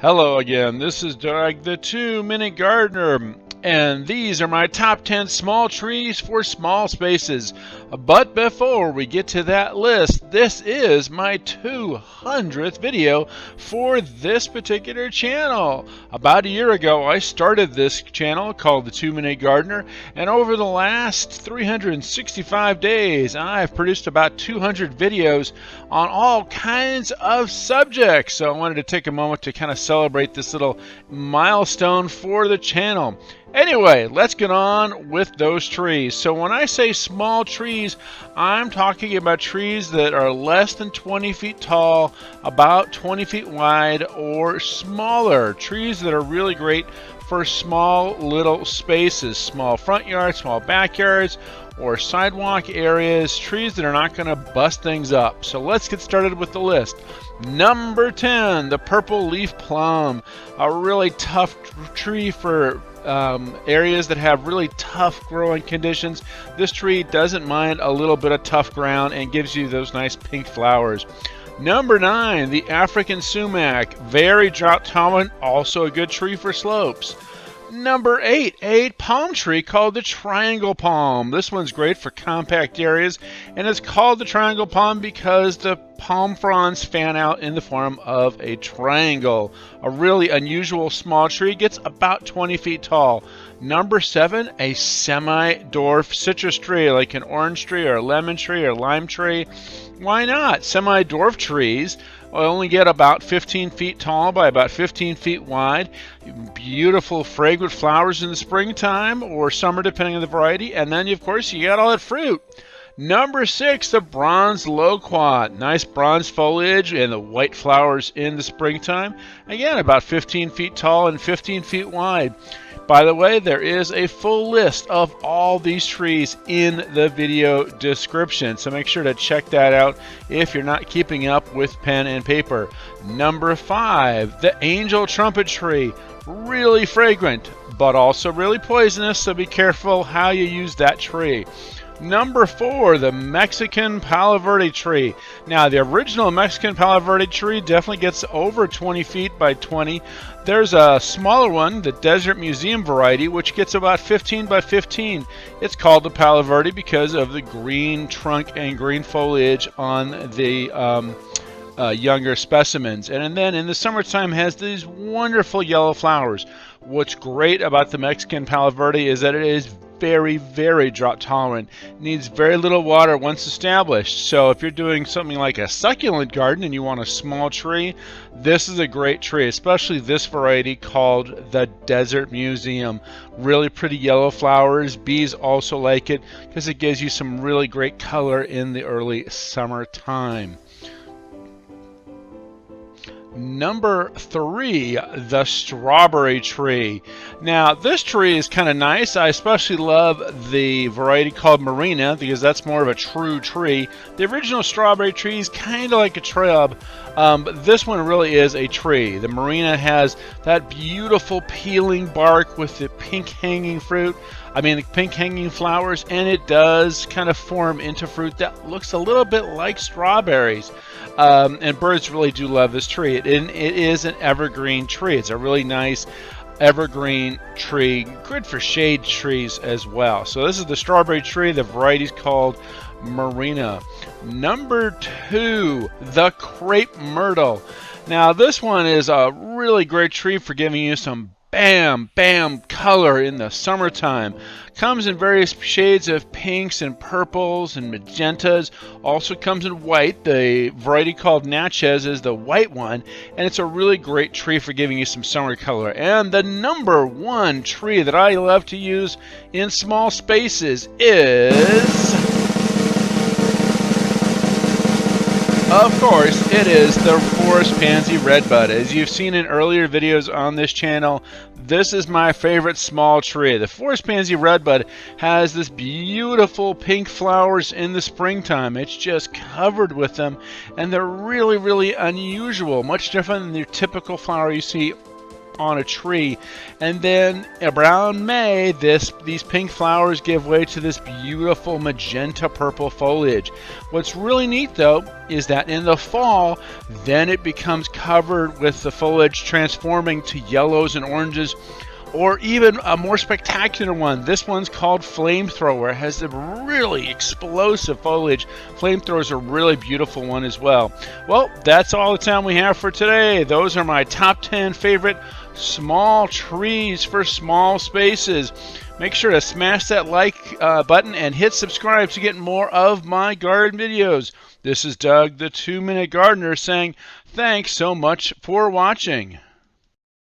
Hello again, this is Doug the 2-Minute Gardener, and these are my top 10 small trees for small spaces. But before we get to that list, this is my 200th video for this particular channel. About a year ago, I started this channel called the 2-Minute Gardener, and over the last 365 days, I've produced about 200 videos on all kinds of subjects. So I wanted to take a moment to kind of celebrate this little milestone for the channel. Anyway, let's get on with those trees. So when I say small trees, I'm talking about trees that are less than 20 feet tall, about 20 feet wide, or smaller. Trees that are really great for small little spaces, small front yards, small backyards, or sidewalk areas, trees that are not going to bust things up. So let's get started with the list. Number 10, the purple leaf plum, a really tough tree for areas that have really tough growing conditions. This tree doesn't mind a little bit of tough ground and gives you those nice pink flowers. Number 9, the African sumac, very drought tolerant, also a good tree for slopes. Number 8, a palm tree called the triangle palm. This one's great for compact areas, and it's called the triangle palm because the palm fronds fan out in the form of a triangle. A really unusual small tree, gets about 20 feet tall. Number 7, a semi-dwarf citrus tree, like an orange tree or a lemon tree or lime tree. Why not? Semi-dwarf trees only get about 15 feet tall by about 15 feet wide. Beautiful fragrant flowers in the springtime or summer depending on the variety, and then of course you got all that fruit. Number 6, the bronze loquat. Nice bronze foliage and the white flowers in the springtime. Again, about 15 feet tall and 15 feet wide. By the way, there is a full list of all these trees in the video description, so make sure to check that out if you're not keeping up with pen and paper. Number 5, the angel trumpet tree. Really fragrant, but also really poisonous, so be careful how you use that tree. Number 4, the Mexican Palo Verde tree. Now, the original Mexican Palo Verde tree definitely gets over 20 feet by 20. There's a smaller one, the Desert Museum variety, which gets about 15 by 15. It's called the Palo Verde because of the green trunk and green foliage on the younger specimens. And then in the summertime has these wonderful yellow flowers. What's great about the Mexican Palo Verde is that it is very drought tolerant. Needs very little water once established. So if you're doing something like a succulent garden and you want a small tree, this is a great tree, especially this variety called the Desert Museum. Really pretty yellow flowers. Bees also like it because it gives you some really great color in the early summertime. Number 3, the strawberry tree. Now, this tree is kind of nice. I especially love the variety called Marina because that's more of a true tree. The original strawberry tree is kind of like a shrub, but this one really is a tree. The Marina has that beautiful peeling bark with the pink hanging fruit. The pink hanging flowers, and it does kind of form into fruit that looks a little bit like strawberries. And birds really do love this tree. It is an evergreen tree. It's a really nice evergreen tree, good for shade trees as well. So this is the strawberry tree. The variety is called Marina. Number 2, the Crepe Myrtle. Now this one is a really great tree for giving you some bam color in the summertime. Comes in various shades of pinks and purples and magentas. Also comes in white. The variety called Natchez is the white one, and it's a really great tree for giving you some summer color. And the number 1 tree that I love to use in small spaces is, of course, it is the forest pansy Redbud. As you've seen in earlier videos on this channel, this is my favorite small tree. The forest pansy Redbud has this beautiful pink flowers in the springtime. It's just covered with them, and they're really unusual, much different than your typical flower you see on a tree. And then around May, these pink flowers give way to this beautiful magenta purple foliage. What's really neat though is that in the fall, then it becomes covered with the foliage transforming to yellows and oranges, or even a more spectacular one. This one's called Flamethrower. It has a really explosive foliage. Flamethrower is a really beautiful one as well. Well, that's all the time we have for today. Those are my top 10 favorite small trees for small spaces. Make sure to smash that like button and hit subscribe to get more of my garden videos. This is Doug, the 2-Minute Gardener, saying thanks so much for watching.